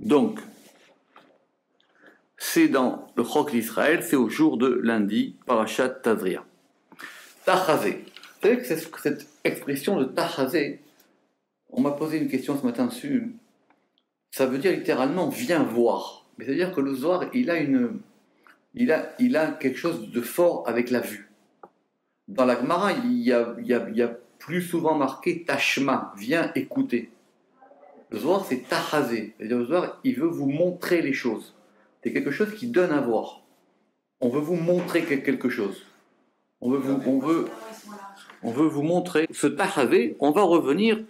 Donc, c'est dans le Chok d'Israël, c'est au jour de lundi, Parashat Tazria. Tachazé. Vous savez que cette expression de Tachazé, on m'a posé une question ce matin dessus, ça veut dire littéralement viens voir. Mais c'est-à-dire que le Zohar, il a quelque chose de fort avec la vue. Dans la Gemara, il y a plus souvent marqué Tashma, viens écouter. Le Zohar, c'est Tachazé. C'est-à-dire le Zohar, il veut vous montrer les choses. C'est quelque chose qui donne à voir. On veut vous montrer quelque chose. On veut vous montrer. Ce Tachazé, on va revenir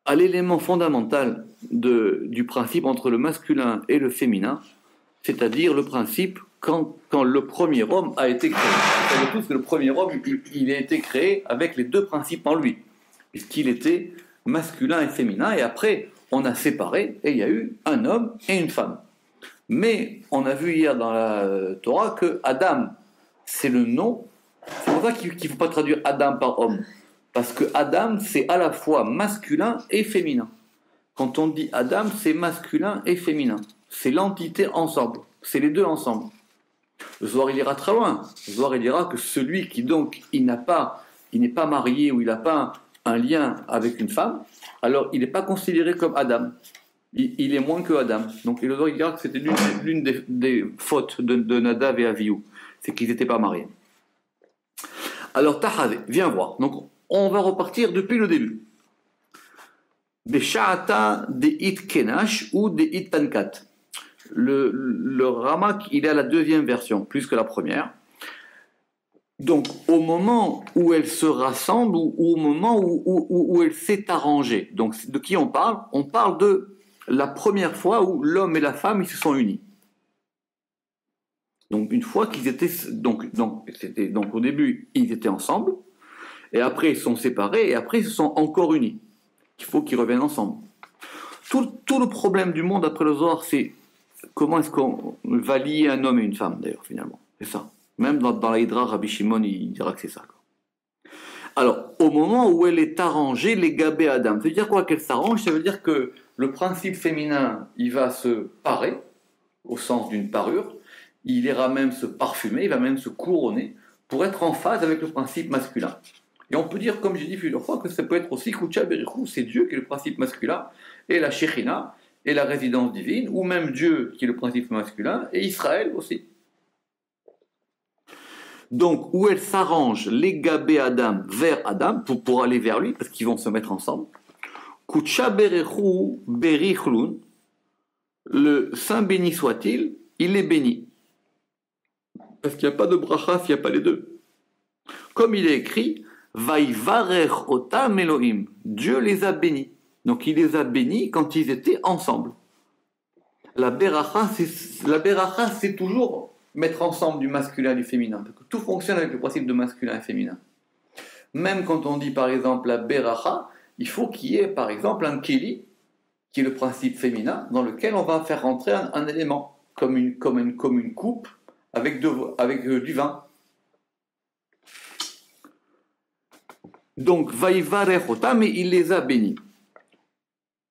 à l'élément fondamental du principe entre le masculin et le féminin, c'est-à-dire le principe quand le premier homme a été créé. Vous savez tous que le premier homme, il a été créé avec les deux principes en lui, puisqu'il était masculin et féminin, et après, on a séparé, et il y a eu un homme et une femme. Mais on a vu hier dans la Torah que Adam, c'est le nom. C'est pour ça qu'il ne faut pas traduire Adam par homme. Parce que Adam, c'est à la fois masculin et féminin. Quand on dit Adam, c'est masculin et féminin. C'est l'entité ensemble. C'est les deux ensemble. Le Zohar, il ira très loin. Le Zohar, il dira que celui qui, donc, il n'est pas marié ou il n'a pas un lien avec une femme, alors il n'est pas considéré comme Adam. Il est moins que Adam. Donc, le Zohar, il dira que c'était l'une des fautes de Nadav et Avihu. C'est qu'ils n'étaient pas mariés. Alors, Tachazé, viens voir. Donc, on va repartir depuis le début. Besha'ata de It Kenash ou de It Tankat. Le Ramak, il est à la deuxième version, plus que la première. Donc, au moment où elle se rassemble ou au moment où elle s'est arrangée. Donc, de qui on parle? On parle de la première fois où l'homme et la femme ils se sont unis. Donc, une fois qu'ils étaient. Donc, au début, ils étaient ensemble. Et après, ils sont séparés, et après, ils se sont encore unis. Il faut qu'ils reviennent ensemble. Tout le problème du monde, après le Zohar, c'est comment est-ce qu'on va lier un homme et une femme, d'ailleurs, finalement. C'est ça. Même dans la Hydra, Rabbi Shimon, il dira que c'est ça. Alors, au moment où elle est arrangée, les gabé Adam, ça veut dire quoi qu'elle s'arrange? Ça veut dire que le principe féminin, il va se parer, au sens d'une parure, il ira même se parfumer, il va même se couronner, pour être en phase avec le principe masculin. Et on peut dire, comme j'ai dit plusieurs fois, que ça peut être aussi Kucha Berichou, c'est Dieu qui est le principe masculin, et la Shekhinah, et la résidence divine, ou même Dieu qui est le principe masculin, et Israël aussi. Donc, où elle s'arrange les gabé Adam vers Adam, pour aller vers lui, parce qu'ils vont se mettre ensemble. Kucha Berichou Berichlun, le Saint béni soit-il, il est béni. Parce qu'il n'y a pas de bracha s'il n'y a pas les deux. Comme il est écrit, Vaivarech otam Elohim. Dieu les a bénis. Donc il les a bénis quand ils étaient ensemble. La beracha, c'est toujours mettre ensemble du masculin et du féminin. Parce que tout fonctionne avec le principe de masculin et féminin. Même quand on dit par exemple la beracha, il faut qu'il y ait par exemple un keli, qui est le principe féminin, dans lequel on va faire rentrer un élément, comme une coupe avec du vin. Donc, Vaïvarechota, mais il les a bénis.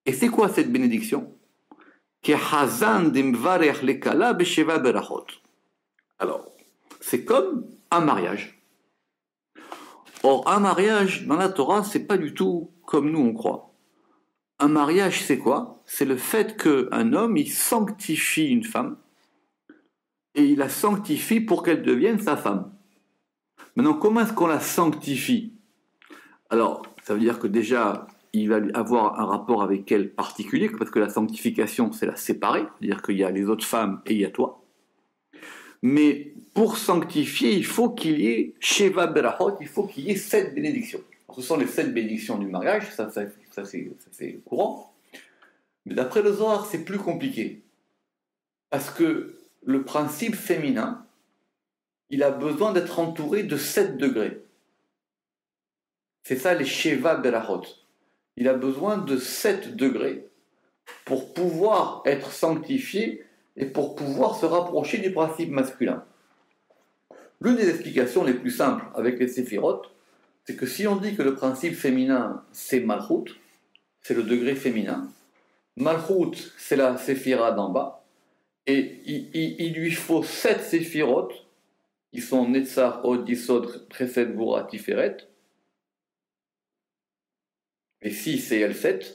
Et c'est quoi cette bénédiction? Alors, c'est comme un mariage. Or, un mariage, dans la Torah, c'est pas du tout comme nous on croit. Un mariage, c'est quoi? C'est le fait qu'un homme, il sanctifie une femme, et il la sanctifie pour qu'elle devienne sa femme. Maintenant, comment est-ce qu'on la sanctifie? Alors, ça veut dire que déjà, il va avoir un rapport avec elle particulier, parce que la sanctification, c'est la séparer, c'est-à-dire qu'il y a les autres femmes et il y a toi. Mais pour sanctifier, il faut qu'il y ait Sheva Berachot, il faut qu'il y ait 7 bénédictions. Alors, ce sont les 7 bénédictions du mariage, ça c'est courant. Mais d'après le Zohar, c'est plus compliqué. Parce que le principe féminin, il a besoin d'être entouré de 7 degrés. C'est ça les Sheva Berachot. Il a besoin de 7 degrés pour pouvoir être sanctifié et pour pouvoir se rapprocher du principe masculin. L'une des explications les plus simples avec les séphirotes, c'est que si on dit que le principe féminin c'est Malchut, c'est le degré féminin, Malchut, c'est la séphira d'en bas. Et il lui faut 7 séphirotes, qui sont Netzach, Od, Yisod, Chesed, Gvura, Tiferet. Et 6 et L7,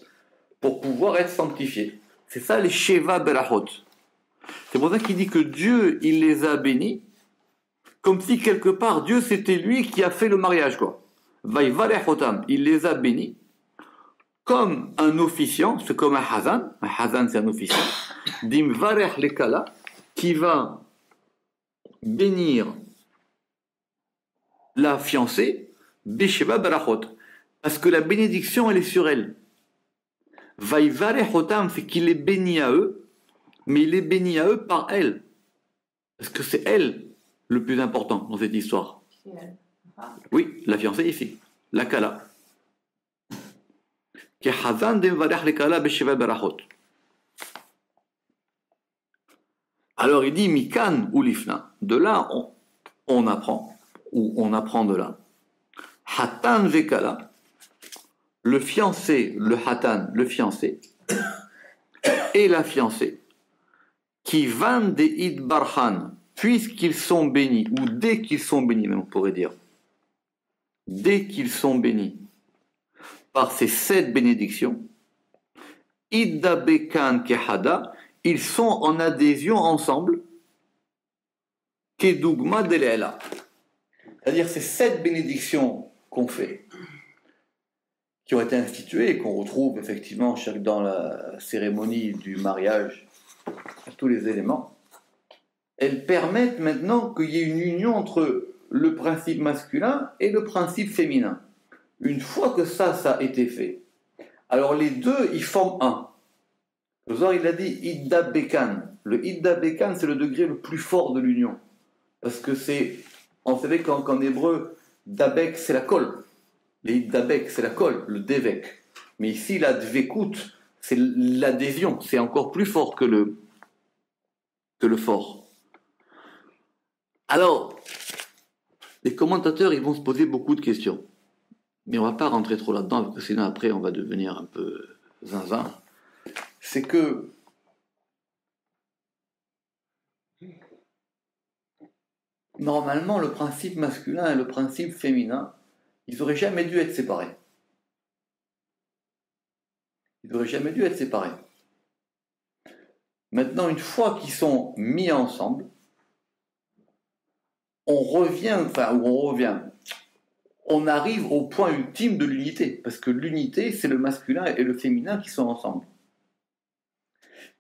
pour pouvoir être sanctifié. C'est ça les Sheva Berachot. C'est pour ça qu'il dit que Dieu, il les a bénis, comme si quelque part Dieu c'était lui qui a fait le mariage, quoi. Vaïvarechotam, il les a bénis, comme un officiant, c'est comme un hazan c'est un officiant, dim varech lekala, qui va bénir la fiancée, besheva berachot, parce que la bénédiction elle est sur elle. Vaïvarechotam, c'est qu'il les bénit à eux, mais il les bénit à eux par elle. Parce que c'est elle le plus important dans cette histoire. Oui, la fiancée ici, la kala. Alors il dit Mikan ou Lifna. De là, on apprend, ou on apprend de là. Hatan vekala, le fiancé, le hatan, le fiancé, et la fiancée, qui vendent des idbarhan, puisqu'ils sont bénis, ou dès qu'ils sont bénis, même on pourrait dire, dès qu'ils sont bénis par ces 7 bénédictions, iddabekan kehada, ils sont en adhésion ensemble, kedugma delela. C'est-à-dire ces 7 bénédictions qu'on fait, qui ont été instituées et qu'on retrouve effectivement dans la cérémonie du mariage, tous les éléments, elles permettent maintenant qu'il y ait une union entre le principe masculin et le principe féminin. Une fois que ça a été fait, alors les deux, ils forment un. Le Zohar, il a dit Idda Bekan. Le Idda Bekan, c'est le degré le plus fort de l'union. Parce que c'est, on savait qu'en hébreu, Dabek, c'est la colle. Les Iddabek, c'est la colle, le Devek. Mais ici, la Dvekut, c'est l'adhésion. C'est encore plus fort que le fort. Alors, les commentateurs, ils vont se poser beaucoup de questions. Mais on ne va pas rentrer trop là-dedans, parce que sinon après, on va devenir un peu zinzin. C'est que normalement, le principe masculin et le principe féminin, ils n'auraient jamais dû être séparés. Ils n'auraient jamais dû être séparés. Maintenant, une fois qu'ils sont mis ensemble, on arrive au point ultime de l'unité, parce que l'unité, c'est le masculin et le féminin qui sont ensemble.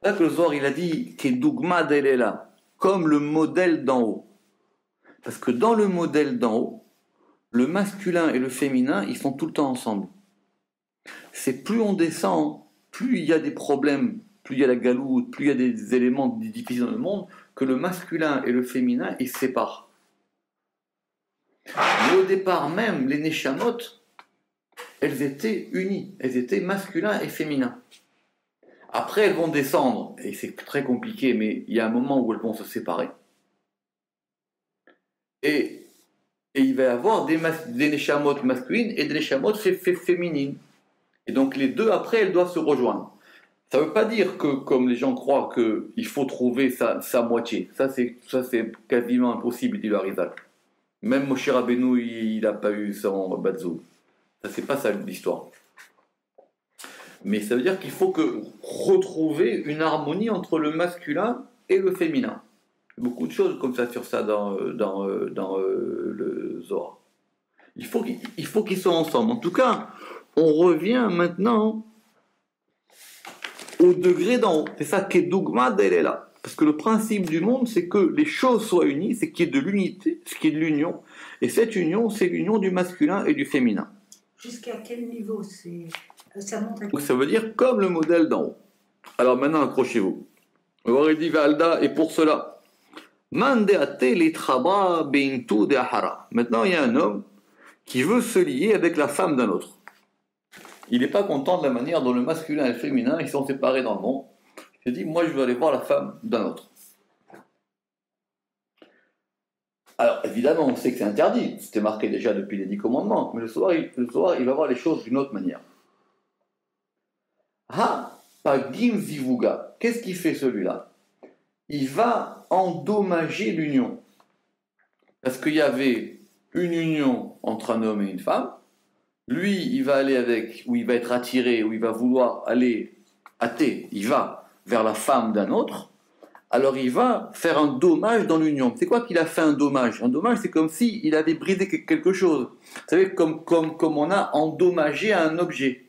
C'est là que le Zohar, il a dit Kedugma delela, comme le modèle d'en haut. Parce que dans le modèle d'en haut, le masculin et le féminin, ils sont tout le temps ensemble. C'est plus on descend, plus il y a des problèmes, plus il y a la galoute, plus il y a des éléments difficiles dans le monde, que le masculin et le féminin, ils se séparent. Mais au départ même, les Neshamot, elles étaient unies, elles étaient masculins et féminins. Après, elles vont descendre, et c'est très compliqué, mais il y a un moment où elles vont se séparer. Et il va y avoir des Neshamot masculines et des Neshamot féminines. Et donc les deux, après, elles doivent se rejoindre. Ça ne veut pas dire que, comme les gens croient, qu'il faut trouver sa moitié. Ça, c'est quasiment impossible, dit le Harizal. Même Moshe Rabbeinu, il n'a pas eu son Batzou. Ça, c'est pas ça l'histoire. Mais ça veut dire qu'il faut retrouver une harmonie entre le masculin et le féminin. Beaucoup de choses comme ça sur ça dans le Zohar. Il faut qu'ils soient ensemble. En tout cas, on revient maintenant au degré d'en haut. C'est ça qui est Dougma d'Elela. Parce que le principe du monde, c'est que les choses soient unies, c'est qu'il y ait de l'unité, ce qui est de l'union. Et cette union, c'est l'union du masculin et du féminin. Jusqu'à quel niveau ça monte à... Donc ça veut dire comme le modèle d'en haut. Alors maintenant, accrochez-vous. Et pour cela, maintenant il y a un homme qui veut se lier avec la femme d'un autre. Il n'est pas content de la manière dont le masculin et le féminin ils sont séparés dans le monde. Il se dit, moi je veux aller voir la femme d'un autre. Alors évidemment, on sait que c'est interdit. C'était marqué déjà depuis les 10 commandements. Mais le soir, il va voir les choses d'une autre manière. Ah, Pagim Zivuga. Qu'est-ce qu'il fait celui-là? Il va endommager l'union. Parce qu'il y avait une union entre un homme et une femme. Lui, il va aller avec, ou il va être attiré, ou il va vouloir aller il va vers la femme d'un autre. Alors il va faire un dommage dans l'union. C'est quoi qu'il a fait un dommage? Un dommage, c'est comme s'il avait brisé quelque chose. Vous savez, comme on a endommagé un objet.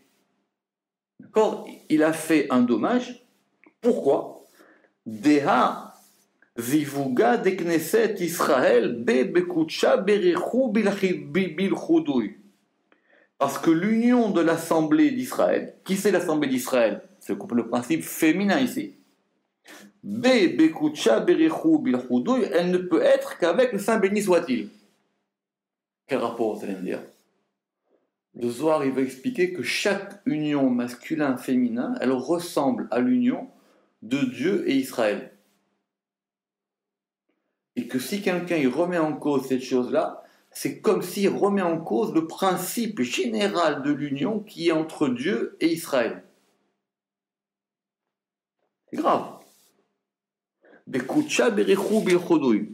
D'accord? Il a fait un dommage. Pourquoi? Deha zivuga de Knesset Israël be bekutsha berichu bilchudui. Parce que l'union de l'Assemblée d'Israël, qui c'est l'Assemblée d'Israël? C'est le principe féminin ici. Elle ne peut être qu'avec le Saint béni soit-il. Quel rapport, vous allez me dire? Le Zohar, il va expliquer que chaque union masculin-féminin, elle ressemble à l'union de Dieu et Israël. Et que si quelqu'un il remet en cause cette chose-là, c'est comme s'il remet en cause le principe général de l'union qui est entre Dieu et Israël. C'est grave. Bekutsha berichu bilchodui.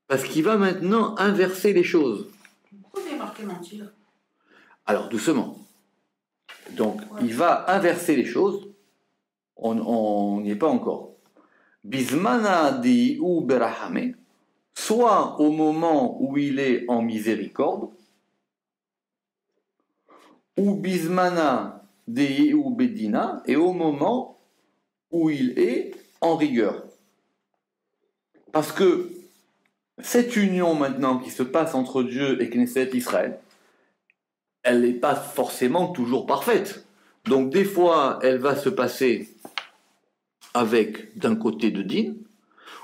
Parce qu'il va maintenant inverser les choses. Pourquoi il y a marqué mentir? Alors, doucement. Donc, il va inverser les choses. On n'y est pas encore. Bismana di ou berahame, soit au moment où il est en miséricorde, ou bismana di ou bedina, et au moment où il est en rigueur. Parce que cette union maintenant qui se passe entre Dieu et Knesset Israël, elle n'est pas forcément toujours parfaite. Donc des fois, elle va se passer avec d'un côté de Din,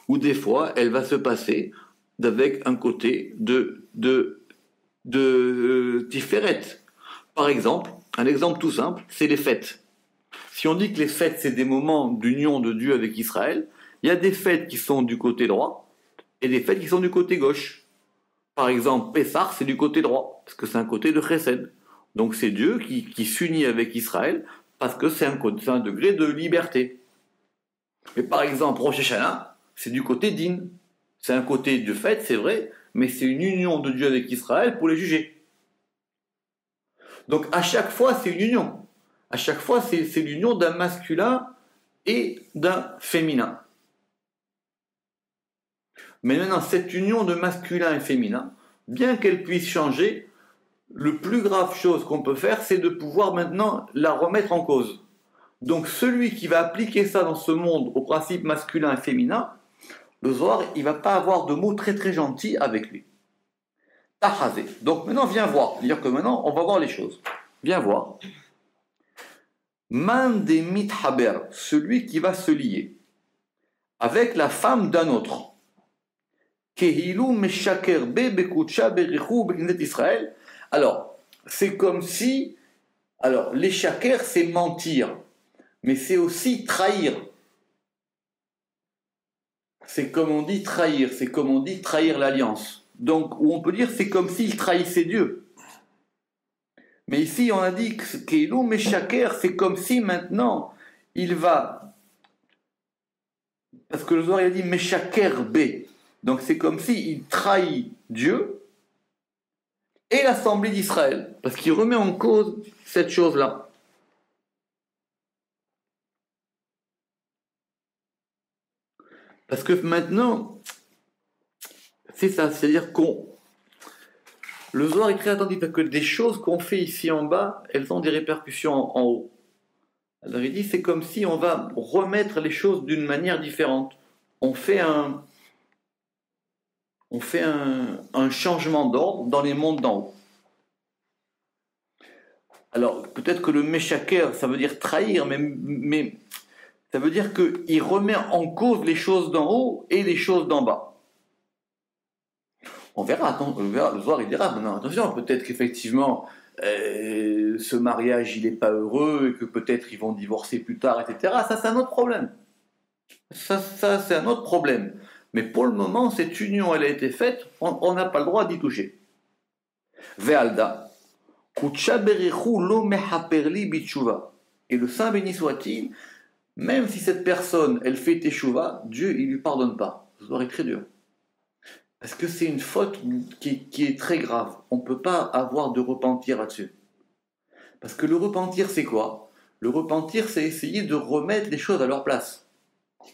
ou des fois, elle va se passer avec un côté de Tiferet. Par exemple, un exemple tout simple, c'est les fêtes. Si on dit que les fêtes, c'est des moments d'union de Dieu avec Israël, il y a des fêtes qui sont du côté droit et des fêtes qui sont du côté gauche. Par exemple, Pessah, c'est du côté droit, parce que c'est un côté de Chesed. Donc c'est Dieu qui s'unit avec Israël, parce que c'est un degré de liberté. Mais par exemple, Rosh Hashanah, c'est du côté d'In. C'est un côté de fête, c'est vrai, mais c'est une union de Dieu avec Israël pour les juger. Donc à chaque fois, c'est une union. À chaque fois, c'est l'union d'un masculin et d'un féminin. Mais maintenant, cette union de masculin et féminin, bien qu'elle puisse changer, le plus grave chose qu'on peut faire, c'est de pouvoir maintenant la remettre en cause. Donc celui qui va appliquer ça dans ce monde au principe masculin et féminin, le Zohar, il ne va pas avoir de mots très très gentils avec lui. Tahazé. Donc maintenant, viens voir. C'est-à-dire que maintenant, on va voir les choses. Viens voir. Man de mithaber, celui qui va se lier avec la femme d'un autre. Kehilu meshaker be bekutsha berichu beknet Israël. Alors, c'est comme si... Alors, les shaker, c'est mentir. Mais c'est aussi trahir. C'est comme on dit trahir. C'est comme on dit trahir l'alliance. Donc, où on peut dire c'est comme s'il trahissait Dieu. Mais ici, on a dit que Keilou Meshaker, c'est comme si maintenant, il va... Parce que le Zohar, il a dit Meshaker B. Donc, c'est comme s'il trahit Dieu et l'Assemblée d'Israël. Parce qu'il remet en cause cette chose-là. Parce que maintenant, c'est ça. C'est-à-dire le Zohar est très attentif parce que des choses qu'on fait ici en bas, elles ont des répercussions en haut. Alors il dit, c'est comme si on va remettre les choses d'une manière différente. On fait un changement d'ordre dans les mondes d'en haut. Alors peut-être que le Meshaker, ça veut dire trahir, mais ça veut dire qu'il remet en cause les choses d'en haut et les choses d'en bas. On verra, le Zohar il dira, non, attention, peut-être qu'effectivement ce mariage il n'est pas heureux et que peut-être ils vont divorcer plus tard, etc. Ça c'est un autre problème. Ça c'est un autre problème. Mais pour le moment, cette union, elle a été faite, on n'a pas le droit d'y toucher. Ve'alda, kutsha berichu lo mehaperli bitshuva. Et le Saint béni soit-il, même si cette personne, elle fait teshuva, Dieu, il lui pardonne pas. Ce serait très dur. Parce que c'est une faute qui est très grave. On ne peut pas avoir de repentir là-dessus. Parce que le repentir, c'est quoi? Le repentir, c'est essayer de remettre les choses à leur place.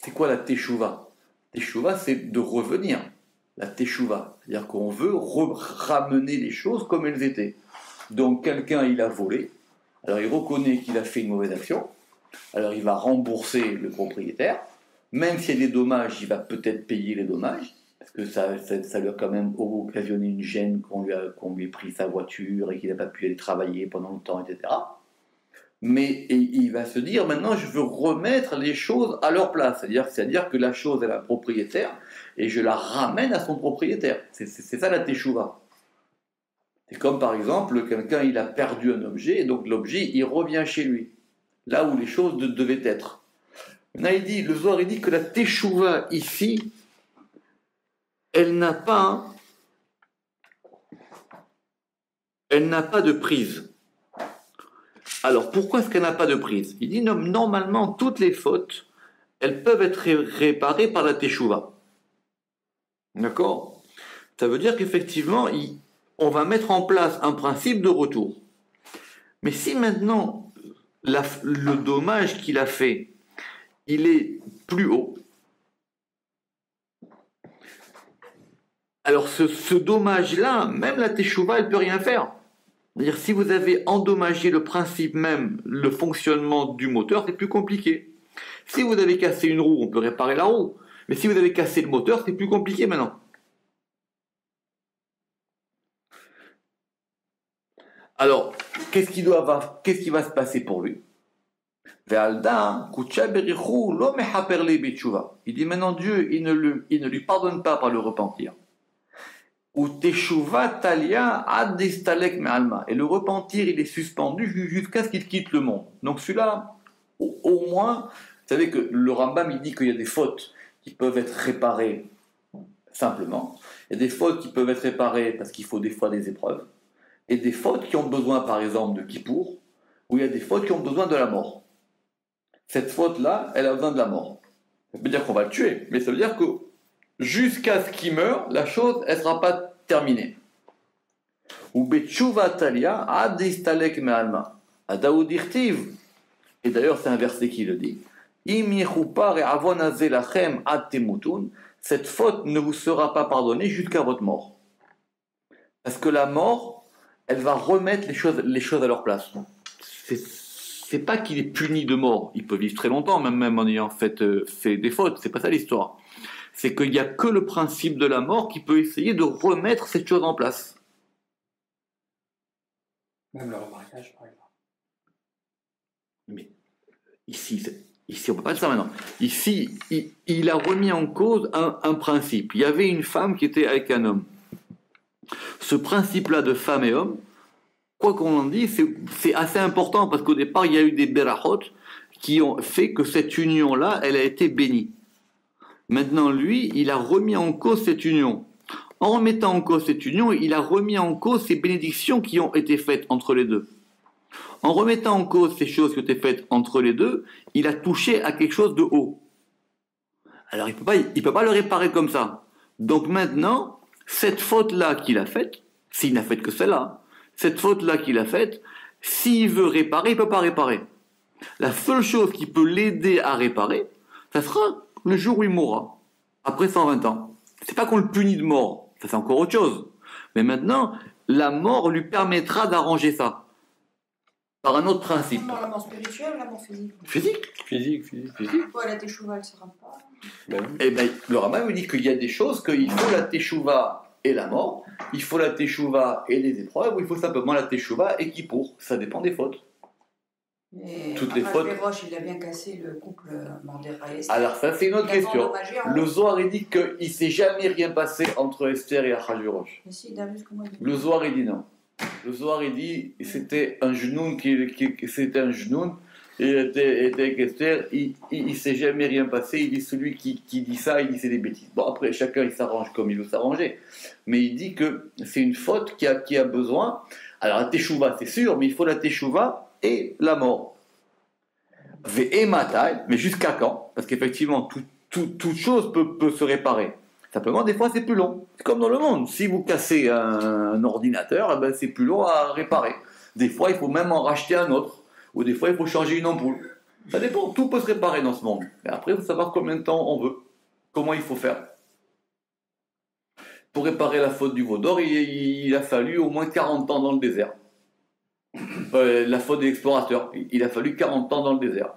C'est quoi la teshuva? Teshuva, c'est de revenir. La teshuva, c'est-à-dire qu'on veut ramener les choses comme elles étaient. Donc quelqu'un, il a volé, alors il reconnaît qu'il a fait une mauvaise action, alors il va rembourser le propriétaire, même s'il y a des dommages, il va peut-être payer les dommages, parce que ça lui a quand même occasionné une gêne qu'on lui ait pris sa voiture et qu'il n'a pas pu aller travailler pendant longtemps, etc. Mais il va se dire, maintenant je veux remettre les choses à leur place, c'est-à-dire que la chose est la propriétaire et je la ramène à son propriétaire. C'est ça la teshuva. C'est comme par exemple, quelqu'un il a perdu un objet et donc l'objet il revient chez lui, là où les choses devaient être. Maintenant le Zohar il dit que la teshuva ici, elle n'a pas de prise. Alors, pourquoi est-ce qu'elle n'a pas de prise? Il dit, normalement, toutes les fautes, elles peuvent être réparées par la teshuva. D'accord? Ça veut dire qu'effectivement, on va mettre en place un principe de retour. Mais si maintenant, le dommage qu'il a fait, il est plus haut, alors ce dommage-là, même la teshuva, elle ne peut rien faire. C'est-à-dire, si vous avez endommagé le principe même, le fonctionnement du moteur, c'est plus compliqué. Si vous avez cassé une roue, on peut réparer la roue. Mais si vous avez cassé le moteur, c'est plus compliqué maintenant. Alors, qu'est-ce qui va se passer pour lui? Il dit maintenant Dieu, il ne lui pardonne pas par le repentir. Ou teshuva talia ad distalek me'alma. Et le repentir, il est suspendu jusqu'à ce qu'il quitte le monde. Donc celui-là, au moins, vous savez que le Rambam, il dit qu'il y a des fautes qui peuvent être réparées simplement. Il y a des fautes qui peuvent être réparées parce qu'il faut des fois des épreuves. Et des fautes qui ont besoin, par exemple, de Kippour, où il y a des fautes qui ont besoin de la mort. Cette faute-là, elle a besoin de la mort. Ça veut dire qu'on va le tuer, mais ça veut dire que jusqu'à ce qu'il meure, la chose, elle ne sera pas terminée. Ou betchuva talia ad istalek me'alma. Adaoud irtiv. Et d'ailleurs, c'est un verset qui le dit. Im yechupar avon haze lachem ad temutun. Cette faute ne vous sera pas pardonnée jusqu'à votre mort. Parce que la mort, elle va remettre les choses à leur place. C'est pas qu'il est puni de mort. Il peut vivre très longtemps, même en ayant fait des fautes. C'est pas ça l'histoire. C'est qu'il n'y a que le principe de la mort qui peut essayer de remettre cette chose en place. Même le remariage, par exemple. Mais ici on ne peut pas dire ça maintenant. Ici, il a remis en cause un principe. Il y avait une femme qui était avec un homme. Ce principe-là de femme et homme, quoi qu'on en dise, c'est assez important parce qu'au départ, il y a eu des berachot qui ont fait que cette union-là, elle a été bénie. Maintenant, lui, il a remis en cause cette union. En remettant en cause cette union, il a remis en cause ces bénédictions qui ont été faites entre les deux. En remettant en cause ces choses qui ont été faites entre les deux, il a touché à quelque chose de haut. Alors, il peut pas le réparer comme ça. Donc maintenant, cette faute-là qu'il a faite, s'il n'a fait que celle-là, cette faute-là qu'il a faite, s'il veut réparer, il ne peut pas réparer. La seule chose qui peut l'aider à réparer, ça sera le jour où il mourra, après 120 ans. C'est pas qu'on le punit de mort, ça c'est encore autre chose. Mais maintenant, la mort lui permettra d'arranger ça. Par un autre principe. La mort spirituelle ou la mort physique? Physique. Ouais, la teshuva, elle ne sera pas. Eh bien, le Rambam dit qu'il y a des choses qu'il faut la teshuva et la mort, il faut la teshuva et les épreuves, ou il faut simplement la teshuva et Kippour. Ça dépend des fautes. Mais toutes les fautes. Roche, il a bien cassé le couple Mandera et Esther. Alors ça c'est une autre question. Le Zohar il dit qu'il ne s'est jamais rien passé entre Esther et Achashverosh. Mais si, David, comment il dit? Le Zohar il dit non. Le Zohar il dit c'était un genoun il était avec Esther, il s'est jamais rien passé, il dit celui qui dit ça, il dit c'est des bêtises. Bon, après, chacun il s'arrange comme il veut s'arranger, mais il dit que c'est une faute qui a besoin. Alors la teshuva, c'est sûr, mais il faut la teshuva et la mort. Ve'ematai, mais jusqu'à quand? Parce qu'effectivement, toute chose peut se réparer. Simplement, des fois, c'est plus long. C'est comme dans le monde. Si vous cassez un ordinateur, eh ben, c'est plus long à réparer. Des fois, il faut même en racheter un autre. Ou des fois, il faut changer une ampoule. Ça dépend. Tout peut se réparer dans ce monde. Mais après, il faut savoir combien de temps on veut. Comment il faut faire. Pour réparer la faute du veau d'or, il a fallu au moins 40 ans dans le désert. La faute des explorateurs, il a fallu 40 ans dans le désert.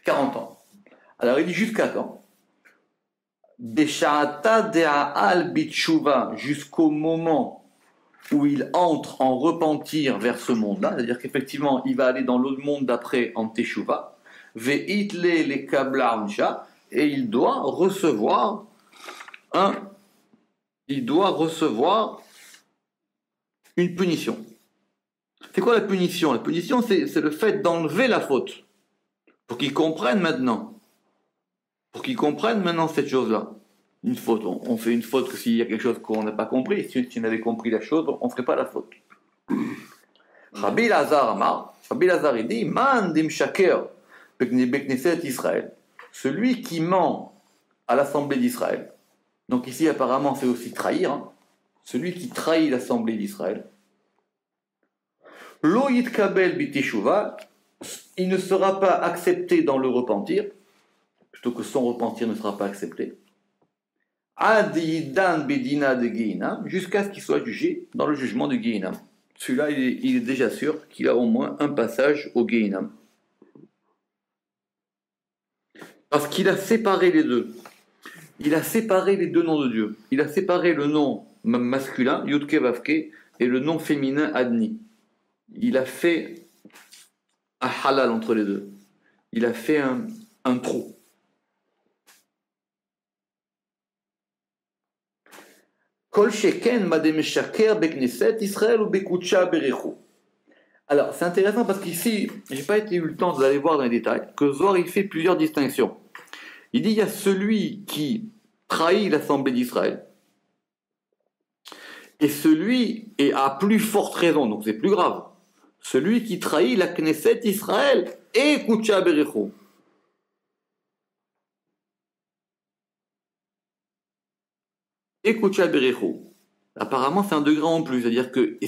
40 ans. Alors, il dit jusqu'à quand? Jusqu'au moment où il entre en repentir vers ce monde-là, c'est-à-dire qu'effectivement, il va aller dans l'autre monde d'après en Teshuva, et il doit recevoir une punition. C'est quoi la punition? La punition, c'est le fait d'enlever la faute, pour qu'ils comprennent maintenant. Pour qu'ils comprennent maintenant cette chose-là. Une faute, on fait une faute que s'il y a quelque chose qu'on n'a pas compris. Si on avait compris la chose, on ne ferait pas la faute. Rabbi Lazar Amar, Rabbi Lazar il dit, Man dim shaker bekneset Israël. Celui qui ment à l'assemblée d'Israël. Donc ici apparemment c'est aussi trahir. Hein. Celui qui trahit l'assemblée d'Israël. Lo yitkabel biteshuva, il ne sera pas accepté dans le repentir. Plutôt que son repentir ne sera pas accepté. Adidan bedina de Gehinam, jusqu'à ce qu'il soit jugé dans le jugement de Gehinam. Celui-là, il est déjà sûr qu'il a au moins un passage au Gehinam. Parce qu'il a séparé les deux. Il a séparé les deux noms de Dieu. Il a séparé le nom masculin, Yudke Vavke, et le nom féminin, Adni. Il a fait un halal entre les deux. Il a fait un trou. Alors, c'est intéressant parce qu'ici, je n'ai pas eu le temps d'aller voir dans les détails, que Zohar il fait plusieurs distinctions. Il dit il y a celui qui trahit l'assemblée d'Israël, et celui, et à plus forte raison, donc c'est plus grave, celui qui trahit la Knesset Israël et Kucha Berecho. Et Kucha Berecho. Apparemment, c'est un degré en plus, c'est-à-dire que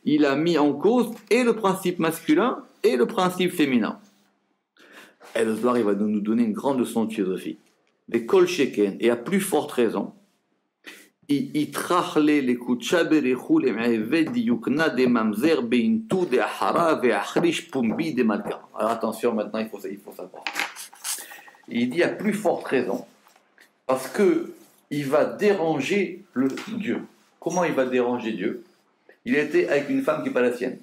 il a mis en cause et le principe masculin et le principe féminin. Et le soir, il va nous donner une grande leçon de philosophie. Les Kol Sheken, et à plus forte raison, il trachle les Kucha Berecho les Me'eved Yukna de Mamzer Beintu de Ahara ve Achrish Pumbi de Malka. Alors attention, maintenant, il faut savoir. Il dit à plus forte raison, parce que il va déranger le Dieu. Comment il va déranger Dieu? Il était avec une femme qui n'est pas la sienne.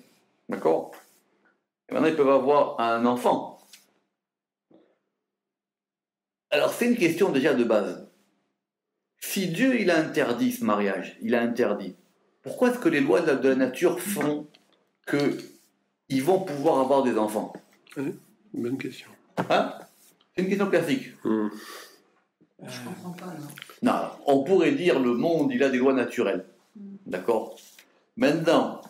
D'accord? Et maintenant, ils peuvent avoir un enfant. Alors, c'est une question déjà de base. Si Dieu, il a interdit ce mariage, il a interdit, pourquoi est-ce que les lois de la nature font qu'ils vont pouvoir avoir des enfants? Oui, bonne question. Hein? C'est une question classique. Je comprends pas, non. Non, on pourrait dire le monde, il a des lois naturelles. D'accord? Maintenant,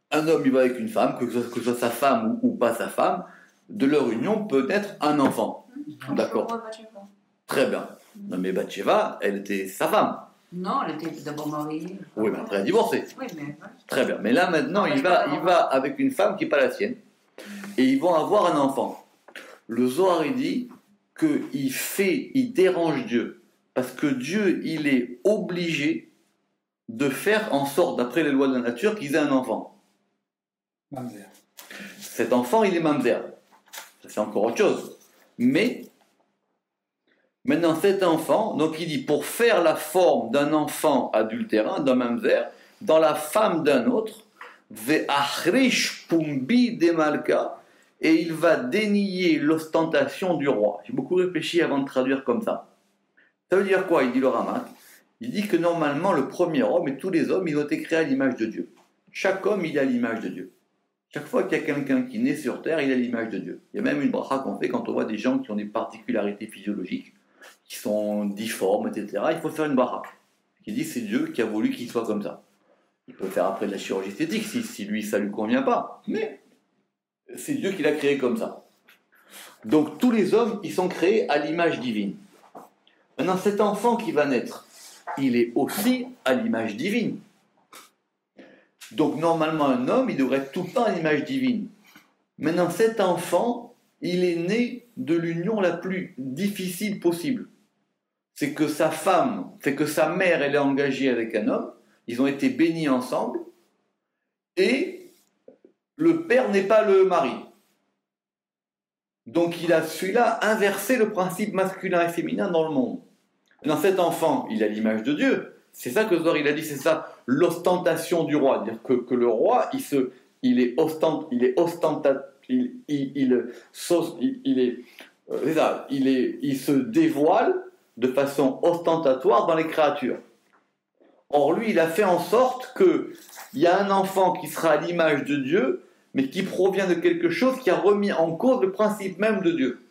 un homme, il va avec une femme, que ce soit sa femme ou pas sa femme, de leur union peut naître un enfant. D'accord? Très bien. Non, mais Bathsheba, elle était sa femme. Non, elle était d'abord mariée. Oui, mais après elle a divorcé. Oui, mais... Très bien. Mais là, maintenant, il va avec une femme qui n'est pas la sienne. Et ils vont avoir un enfant. Le Zohar, il dit qu'il dérange Dieu. Parce que Dieu, il est obligé de faire en sorte, d'après les lois de la nature, qu'ils aient un enfant. Mamzer. Cet enfant, il est mamzer. C'est encore autre chose. Mais, maintenant, cet enfant, donc il dit, pour faire la forme d'un enfant adultérin, d'un mamzer, dans la femme d'un autre, ve'achrish pumbi de malka, et il va dénier l'ostentation du roi. J'ai beaucoup réfléchi avant de traduire comme ça. Ça veut dire quoi? Il dit le Ramak. Il dit que normalement, le premier homme et tous les hommes, ils ont été créés à l'image de Dieu. Chaque homme, il est à l'image de Dieu. Chaque fois qu'il y a quelqu'un qui naît sur Terre, il a l'image de Dieu. Il y a même une bracha qu'on fait quand on voit des gens qui ont des particularités physiologiques, qui sont difformes, etc. Il faut faire une bracha qui dit c'est Dieu qui a voulu qu'il soit comme ça. Il peut faire après de la chirurgie esthétique si lui ça lui convient pas, mais c'est Dieu qui l'a créé comme ça. Donc tous les hommes, ils sont créés à l'image divine. Maintenant, cet enfant qui va naître, il est aussi à l'image divine. Donc normalement, un homme, il devrait être tout le temps à l'image divine. Maintenant, cet enfant, il est né de l'union la plus difficile possible. C'est que sa femme, c'est que sa mère, elle est engagée avec un homme, ils ont été bénis ensemble, et le père n'est pas le mari. Donc il a celui-là inversé le principe masculin et féminin dans le monde. Dans cet enfant, il a l'image de Dieu. C'est ça que Zohar il a dit, c'est ça l'ostentation du roi, dire que le roi il se dévoile de façon ostentatoire dans les créatures. Or lui, il a fait en sorte que il y a un enfant qui sera à l'image de Dieu, mais qui provient de quelque chose qui a remis en cause le principe même de Dieu.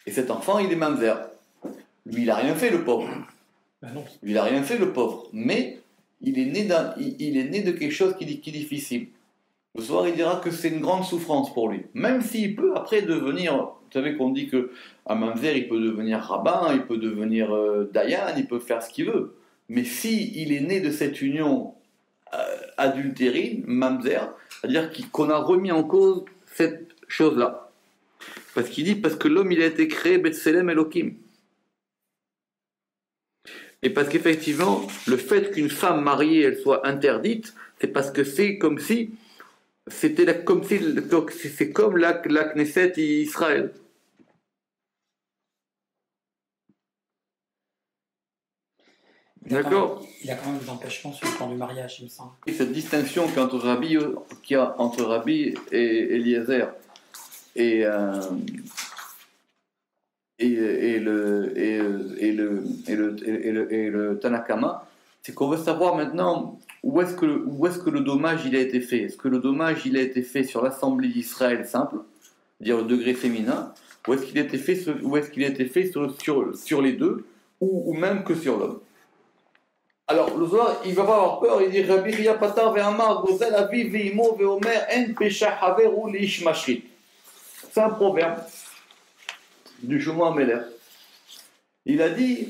Et cet enfant, il est mamzer. Lui, il n'a rien fait, le pauvre. Ben non. Lui, il n'a rien fait, le pauvre. Mais il est né de quelque chose qui est difficile. Le soir, il dira que c'est une grande souffrance pour lui. Même s'il peut après devenir... Vous savez qu'on dit qu'un mamzer, il peut devenir rabbin, il peut devenir dayan, il peut faire ce qu'il veut. Mais s'il est né de cette union adultérine, mamzer, c'est-à-dire qu'on a remis en cause cette chose-là. Parce qu'il dit, parce que l'homme, il a été créé Betselem Elohim. Et parce qu'effectivement, le fait qu'une femme mariée, elle soit interdite, c'est parce que c'est comme si, c'est comme la Knesset Israël. D'accord. Il y a quand même des empêchements sur le plan du mariage, il me semble. Et cette distinction qu'il y a entre Rabbi et Eliezer et le Tanakama, c'est qu'on veut savoir maintenant où est-ce que le dommage il a été fait. Est-ce que le dommage il a été fait sur l'assemblée d'Israël simple, c'est-à-dire le degré féminin, ou est-ce qu'il a été fait sur les deux, ou même que sur l'homme. Alors, le Zohar, il ne va pas avoir peur, il dit Rabbi Ria Patar ve'amar gozel aviv ve'imo ve'omer en pesha haveru leish mashrit. C'est un proverbe du Shlomo Ameler. Il a dit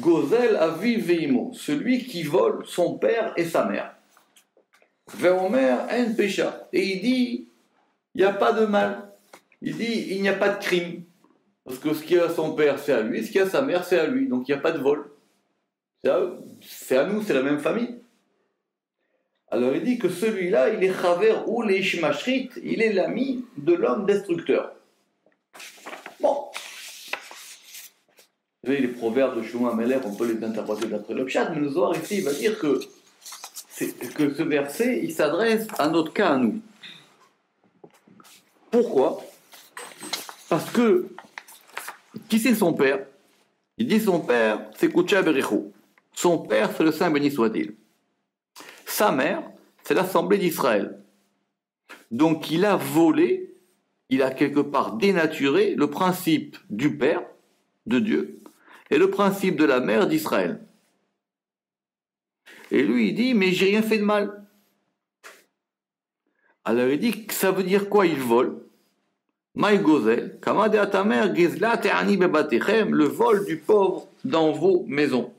Gozel aviv ve'imo, celui qui vole son père et sa mère. Ve'omer en pesha. Et il dit il n'y a pas de mal. Il dit il n'y a pas de crime. Parce que ce qui est à son père, c'est à lui, ce qui est à sa mère, c'est à lui. Donc il n'y a pas de vol. C'est à nous, c'est la même famille. Alors il dit que celui-là, il est chaver ou leish mashrit, il est l'ami de l'homme destructeur. Bon. Vous savez, les proverbes de Shlomo Ameler, on peut les interpréter d'après le Pshat, mais le Zohar ici, il va dire que ce verset, il s'adresse à notre cas, à nous. Pourquoi? Parce que, qui c'est son père? Il dit son père, c'est Koucha Berichou. Son père, c'est le Saint béni soit-il. Sa mère, c'est l'Assemblée d'Israël. Donc il a volé, il a quelque part dénaturé le principe du Père, de Dieu, et le principe de la mère d'Israël. Et lui, il dit, mais j'ai rien fait de mal. Alors il dit, ça veut dire quoi, il vole? Maï gozel, kamade atamer, gizla te'ani bebatechem, le vol du pauvre dans vos maisons.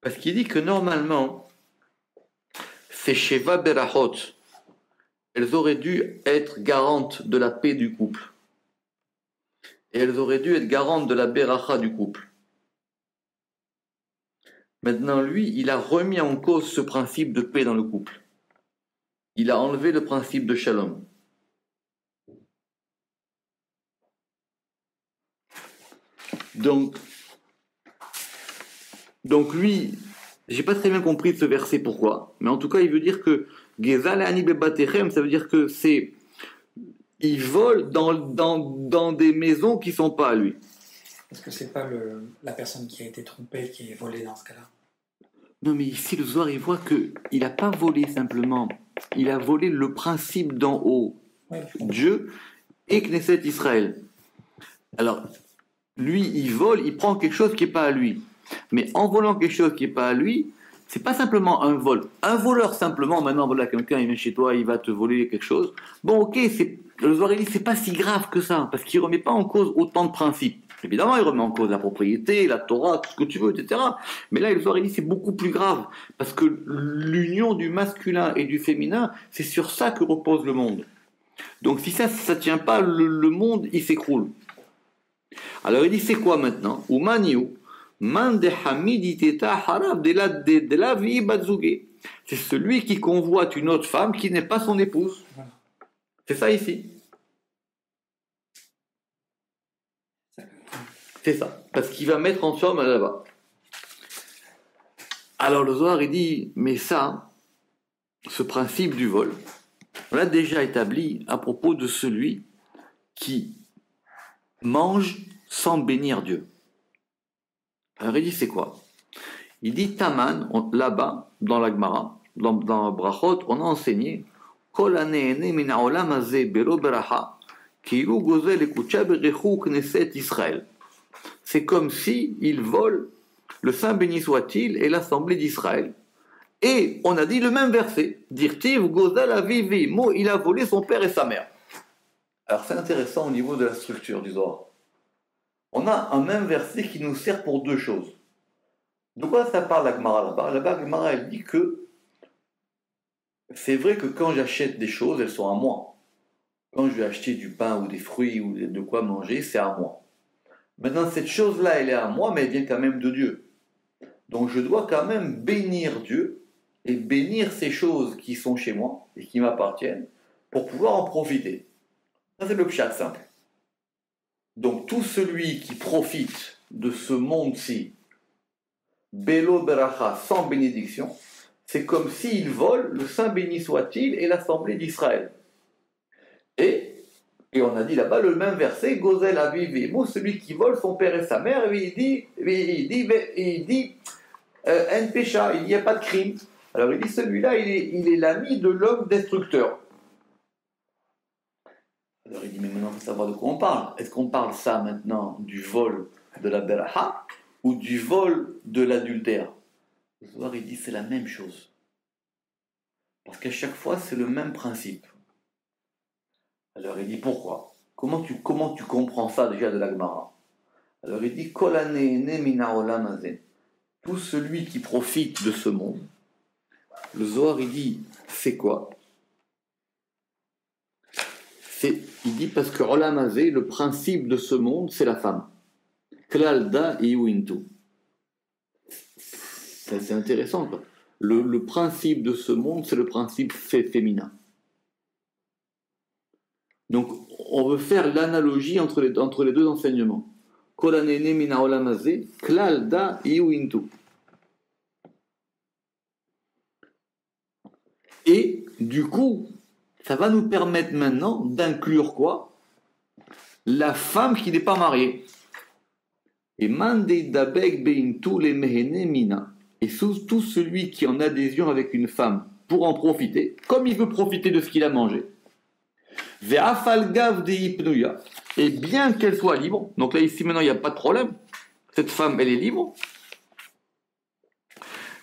Parce qu'il dit que normalement, ces Sheva Berachot, elles auraient dû être garantes de la paix du couple. Et elles auraient dû être garantes de la Beracha du couple. Maintenant, lui, il a remis en cause ce principe de paix dans le couple. Il a enlevé le principe de Shalom. Donc lui, j'ai pas très bien compris de ce verset pourquoi, mais en tout cas il veut dire que Gezal ani bebatechem, ça veut dire que c'est. Il vole dans des maisons qui ne sont pas à lui. Est-ce que c'est pas la personne qui a été trompée qui est volée dans ce cas-là? Non, mais ici, le Zohar, il voit qu'il n'a pas volé simplement. Il a volé le principe d'en haut. Ouais, Dieu et Knesset Israël. Alors, lui, il vole, il prend quelque chose qui n'est pas à lui. Mais en volant quelque chose qui n'est pas à lui, c'est pas simplement un vol. Un voleur, simplement, maintenant, voilà, quelqu'un, il vient chez toi, il va te voler quelque chose. Bon, ok, le Zohar, il dit, c'est pas si grave que ça, parce qu'il ne remet pas en cause autant de principes. Évidemment, il remet en cause la propriété, la Torah, tout ce que tu veux, etc. Mais là, le Zohar, il dit, c'est beaucoup plus grave, parce que l'union du masculin et du féminin, c'est sur ça que repose le monde. Donc, si ça ne tient pas, le monde, il s'écroule. Alors, il dit, c'est quoi maintenant? C'est celui qui convoite une autre femme qui n'est pas son épouse. C'est ça ici. C'est ça. Parce qu'il va mettre en somme là-bas. Alors le Zohar, il dit, mais ça, ce principe du vol, on l'a déjà établi à propos de celui qui mange sans bénir Dieu. Alors il dit, c'est quoi? Il dit, Taman, là-bas, dans la Gemara, dans Brachot, on a enseigné, Kol hane'ene min ha'olam hazeh belo beracha, ki'ilu gozel ekutcha berechu Knesset Israël. C'est comme si il vole, le Saint béni soit-il, et l'Assemblée d'Israël. Et on a dit le même verset, Dirtiv gozel avivi, mot, il a volé son père et sa mère. Alors c'est intéressant au niveau de la structure du Zohar. On a un même verset qui nous sert pour deux choses. De quoi ça parle la Gemara là-bas? Là-bas, la Gemara, elle dit que c'est vrai que quand j'achète des choses, elles sont à moi. Quand je vais acheter du pain ou des fruits ou de quoi manger, c'est à moi. Maintenant, cette chose-là, elle est à moi, mais elle vient quand même de Dieu. Donc, je dois quand même bénir Dieu et bénir ces choses qui sont chez moi et qui m'appartiennent pour pouvoir en profiter. Ça, c'est le pshat simple. Donc, tout celui qui profite de ce monde-ci, Belo Beracha, sans bénédiction, c'est comme s'il vole, le Saint béni soit-il, et l'Assemblée d'Israël. Et on a dit là-bas le même verset, Gozel Aviv Imo, celui qui vole son père et sa mère, et il dit En pécha, il n'y a pas de crime. Alors il dit celui-là, il est l'ami de l'homme destructeur. Alors il dit, mais maintenant il faut savoir de quoi on parle. Est-ce qu'on parle ça maintenant du vol de la beracha ou du vol de l'adultère? Le Zohar il dit c'est la même chose. Parce qu'à chaque fois c'est le même principe. Alors il dit pourquoi? Comment tu comprends ça déjà de la Gemara? Alors il dit Kol hane'ene min ha'olam hazeh. Tout celui qui profite de ce monde. Le Zohar il dit c'est quoi? Il dit parce que Olam hazeh, le principe de ce monde, c'est la femme. Klalda iuintu. C'est intéressant, quoi. Le principe de ce monde, c'est le principe féminin. Donc, on veut faire l'analogie entre les deux enseignements. Kol hane'ene min ha'olam hazeh, klalda iuintu. Et, du coup, ça va nous permettre maintenant d'inclure quoi? La femme qui n'est pas mariée. Et mandé dabek bein tous les mehene mina. Et tout celui qui est en adhésion avec une femme pour en profiter, comme il veut profiter de ce qu'il a mangé. Ve'afalgav de ipnuya. Et bien qu'elle soit libre, donc là ici maintenant il n'y a pas de problème, cette femme elle est libre.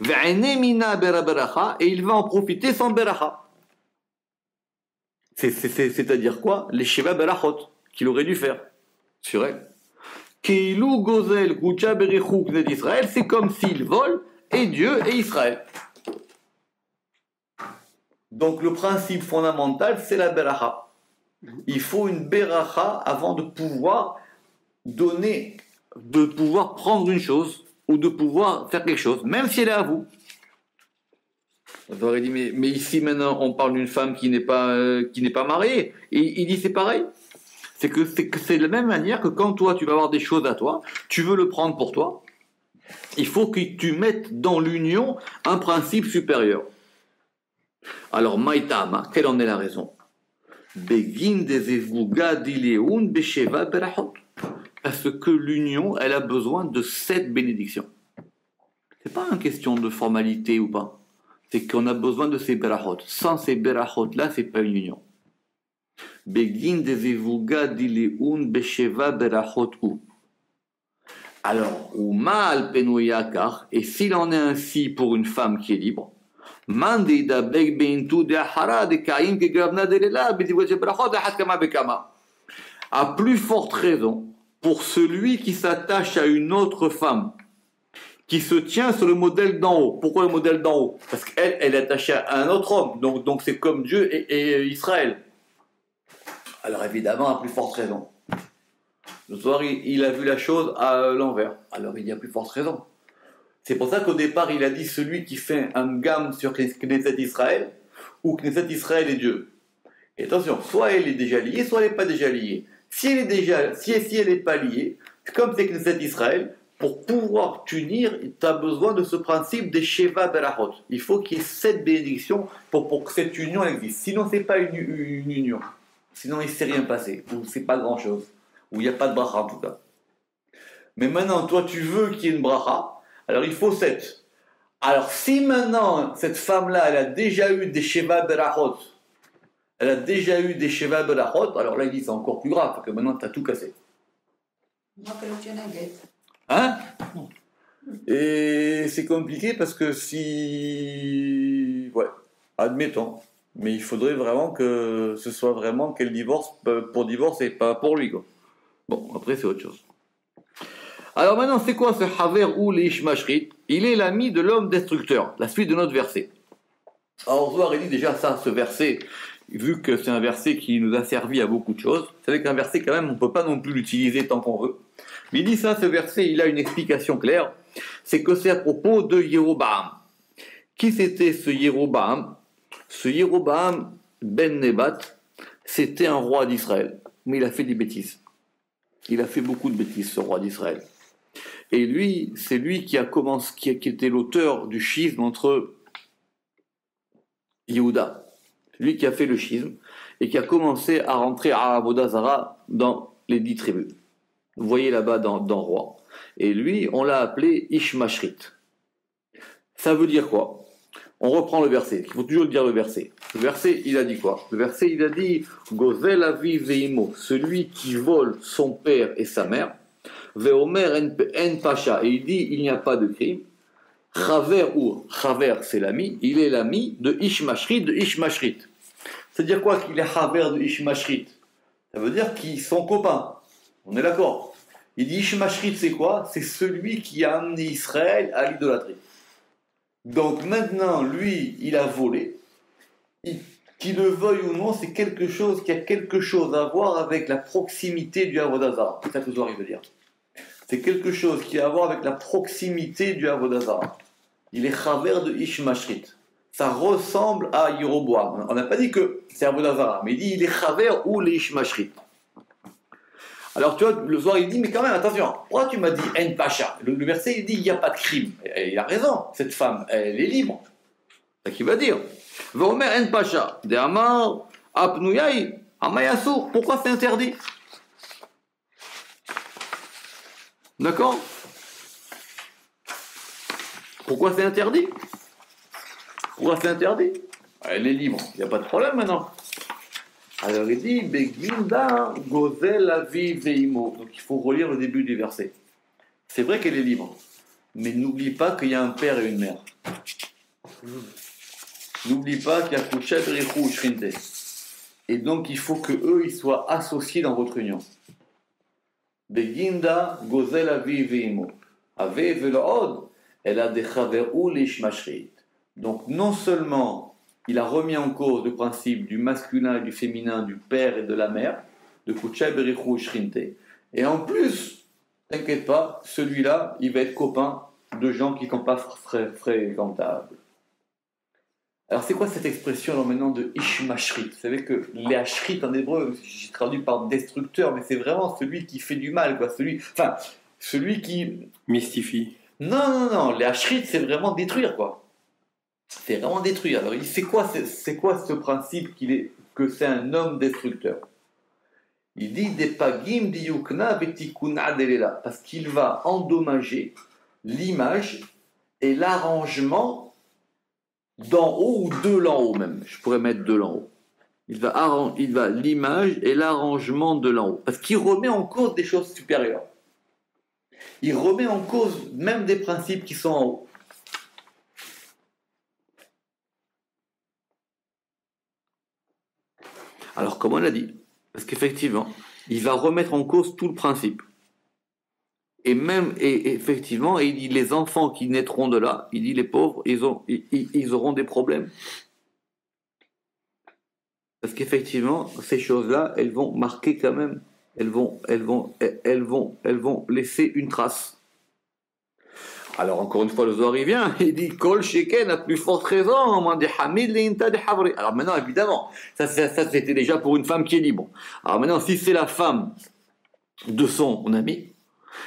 Ve'ene mina beraberacha. Et il va en profiter sans beracha. C'est-à-dire quoi? Les Sheva Berachot, qu'il aurait dû faire sur elle. Keilu Gozel Kucha Berichou d'Israël, c'est comme s'il vole et Dieu et Israël. Donc le principe fondamental, c'est la Beracha. Il faut une Beracha avant de pouvoir donner, de pouvoir prendre une chose ou de pouvoir faire quelque chose, même si elle est à vous. On aurait dit, mais ici maintenant on parle d'une femme qui n'est pas mariée. Et il dit c'est pareil. C'est de la même manière que quand toi tu vas avoir des choses à toi, tu veux le prendre pour toi. Il faut que tu mettes dans l'union un principe supérieur. Alors, Maïtama, quelle en est la raison? Begin des evuga dileun besheva berachot. Parce que l'union, elle a besoin de 7 bénédictions. C'est pas une question de formalité ou pas. C'est qu'on a besoin de ces berachot. Sans ces berachot-là, c'est pas une union. Begin des evuga dileun besheva berachot ou. Alors, ou mal penuyakar, et s'il en est ainsi pour une femme qui est libre, à plus forte raison pour celui qui s'attache à une autre femme, qui se tient sur le modèle d'en haut. Pourquoi le modèle d'en haut? Parce qu'elle, elle est attachée à un autre homme, donc c'est comme Dieu et Israël. Alors évidemment, à plus forte raison. Le soir, il a vu la chose à l'envers. Alors il y a plus forte raison. C'est pour ça qu'au départ, il a dit celui qui fait un gamme sur Knesset Israël, ou Knesset Israël et Dieu. Et attention, soit elle est déjà liée, soit elle n'est pas déjà liée. Si elle n'est pas liée, comme c'est Knesset Israël, pour pouvoir t'unir, tu as besoin de ce principe des Sheva Berachot. Il faut qu'il y ait 7 bénédictions pour que cette union existe. Sinon, ce n'est pas une union. Sinon, il ne s'est rien passé, ou c'est pas grand-chose, ou il n'y a pas de bracha en tout cas. Mais maintenant, toi, tu veux qu'il y ait une bracha, alors il faut 7. Alors si maintenant, cette femme-là, elle a déjà eu des Sheva Berachot, alors là, il dit c'est encore plus grave, parce que maintenant, tu as tout cassé. Moi, que le Tienaguet. Hein? Et c'est compliqué parce que si... Ouais, admettons. Mais il faudrait vraiment que ce soit vraiment qu'elle divorce pour divorce et pas pour lui, quoi. Bon, après, c'est autre chose. Alors maintenant, c'est quoi ce Haver ou l'Ish Mashrit? Il est l'ami de l'homme destructeur. La suite de notre verset. Alors, Zohar, il dit déjà ça, ce verset, vu que c'est un verset qui nous a servi à beaucoup de choses. Vous savez qu'un verset, quand même, on ne peut pas non plus l'utiliser tant qu'on veut. Mais il dit ça, ce verset, il a une explication claire. C'est que c'est à propos de Jéroboam. Qui c'était ce Jéroboam? Ce Jéroboam ben Nebat, c'était un roi d'Israël. Mais il a fait des bêtises. Il a fait beaucoup de bêtises, ce roi d'Israël. Et lui, c'est lui qui était l'auteur du schisme entre Yehuda. C'est lui qui a fait le schisme et qui a commencé à rentrer à Avodah Zara dans les 10 tribus. Vous voyez là-bas dans Roi. Et lui, on l'a appelé Ish Mashrit. Ça veut dire quoi? On reprend le verset. Il faut toujours dire le verset. Le verset, il a dit quoi? Le verset, il a dit Gozel avi veimo, celui qui vole son père et sa mère. Veomer en pacha, et il dit il n'y a pas de crime. Chaver ou Chaver, c'est l'ami. Il est l'ami de Ish Mashrit, C'est-à-dire quoi qu'il est Chaver de Ish Mashrit? Ça veut dire qu'ils sont copains. On est d'accord. Il dit Ish Mashrit, c'est quoi? C'est celui qui a amené Israël à l'idolâtrie. Donc maintenant, lui, il a volé. Qu'il le veuille ou non, c'est quelque chose qui a quelque chose à voir avec la proximité du Avodah Zara. C'est ça que Zohar veut dire. C'est quelque chose qui a à voir avec la proximité du Avodah Zara. Il est Chaver de Ish Mashrit. Ça ressemble à Yeroboam. On n'a pas dit que c'est Avodah Zara, mais il dit il est Chaver ou les Ish Mashrit. Alors tu vois, le soir il dit, mais quand même, attention, pourquoi tu m'as dit En Pacha? Le verset il dit, il n'y a pas de crime. Et il a raison, cette femme, elle est libre. C'est ce qu'il va dire. Vomer En Pacha, de Amar, Apnuyai, Amayasu, pourquoi c'est interdit? D'accord? Pourquoi c'est interdit? Pourquoi c'est interdit? Elle est libre, il n'y a pas de problème maintenant. Alors il dit Beginda Gozel Avi Veimo. Donc il faut relire le début du verset. C'est vrai qu'elle est libre, mais n'oublie pas qu'il y a un père et une mère. N'oublie pas qu'il y a Kouchet Rechou ou Shrinte. Et donc il faut que eux ils soient associés dans votre union. Beginda Gozel Avi Veimo. Ave Velood, elle a des Chaverou l'Ish Mashrit. Donc non seulement il a remis en cause le principe du masculin et du féminin, du père et de la mère, de Kouchay Berichou Shrinte. Et en plus, t'inquiète pas, celui-là, il va être copain de gens qui ne sont pas fréquentables. Alors c'est quoi cette expression là maintenant de Ish Mashrit? Vous savez que les Ashrit en hébreu, j'ai traduit par destructeur, mais c'est vraiment celui qui fait du mal, quoi. Celui qui... Mystifie. Non, les Ashrit, c'est vraiment détruire, quoi. C'est vraiment détruire. Alors, c'est quoi ce principe que c'est un homme destructeur? Il dit des pagim diyukna betikuna delela, parce qu'il va endommager l'image et l'arrangement d'en haut ou de l'en haut même. Je pourrais mettre de l'en haut. Il va l'image et l'arrangement de l'en haut, parce qu'il remet en cause des choses supérieures. Il remet en cause même des principes qui sont en haut. Alors, comme on l'a dit, parce qu'effectivement, il va remettre en cause tout le principe. Et effectivement, il dit les enfants qui naîtront de là, il dit les pauvres, ils auront des problèmes. Parce qu'effectivement, ces choses-là, elles vont marquer quand même, elles vont laisser une trace. Alors encore une fois, le Zohar il vient, il dit Kol Sheken, à plus forte raison, alors maintenant évidemment, ça c'était déjà pour une femme qui est libre. Alors maintenant, si c'est la femme de son ami,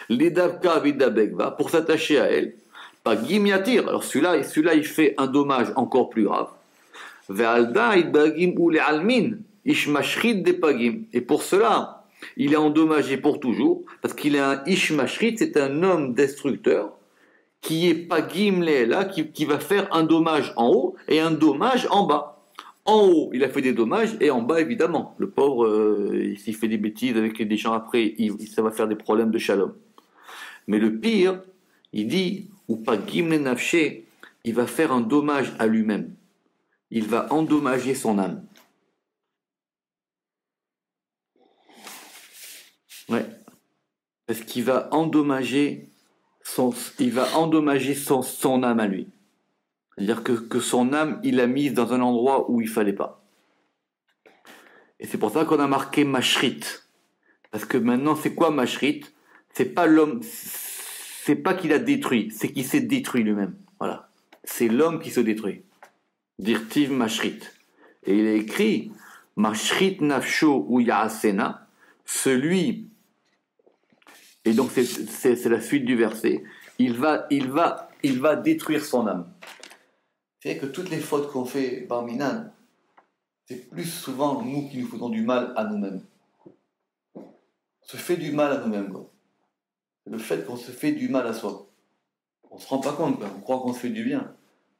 l'Idavka Vidabekva, pour s'attacher à elle, pas Gimyatir, alors celui-là il fait un dommage encore plus grave. Ve'alda idbagim ou le'almin, ishmashrit de pagim. Et pour cela, il est endommagé pour toujours, parce qu'il est un ishmashrit, c'est un homme destructeur, qui est pagim le'ela, qui va faire un dommage en haut et un dommage en bas. En haut, il a fait des dommages, et en bas, évidemment, le pauvre, s'il fait des bêtises avec des gens après, ça va faire des problèmes de shalom. Mais le pire, il dit, ou pagim le'nafshe, il va faire un dommage à lui-même. Il va endommager son âme. Ouais. Parce qu'il va endommager son âme à lui. C'est-à-dire que son âme, il l'a mise dans un endroit où il ne fallait pas. Et c'est pour ça qu'on a marqué Mashrit. Parce que maintenant, c'est quoi Mashrit? C'est pas l'homme, c'est pas qu'il a détruit, c'est qu'il s'est détruit lui-même. Voilà. C'est l'homme qui se détruit. Dirtiv Mashrit. Et il est écrit Mashrit Nafsho ou Yaasena, celui, et donc c'est la suite du verset, il va détruire son âme. C'est que toutes les fautes qu'on fait par Minan, c'est plus souvent nous qui nous faisons du mal à nous-mêmes. On se fait du mal à nous-mêmes. Le fait qu'on se fait du mal à soi. On ne se rend pas compte, quoi. On croit qu'on se fait du bien.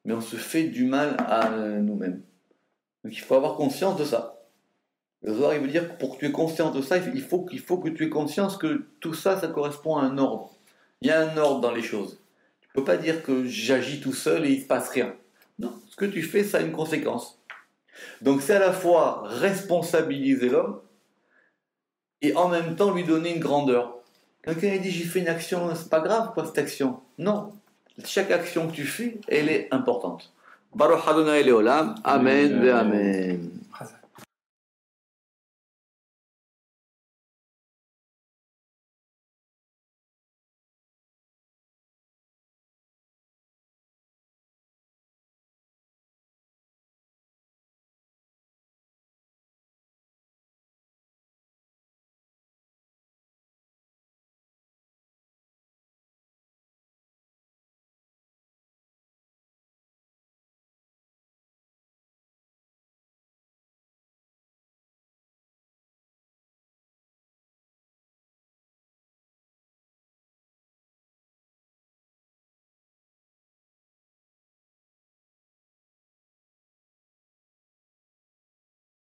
Mais on se fait du mal à nous-mêmes. Donc il faut avoir conscience de ça. Le Zohar, il veut dire que pour que tu aies conscience de ça, il faut que tu aies conscience que tout ça, ça correspond à un ordre. Il y a un ordre dans les choses. Tu ne peux pas dire que j'agis tout seul et il ne se passe rien. Non, ce que tu fais, ça a une conséquence. Donc c'est à la fois responsabiliser l'homme et en même temps lui donner une grandeur. Quelqu'un dit j'ai fait une action, c'est pas grave quoi cette action. Non. Chaque action que tu fais, elle est importante. Baruch Adonai Leolam. Amen. Amen.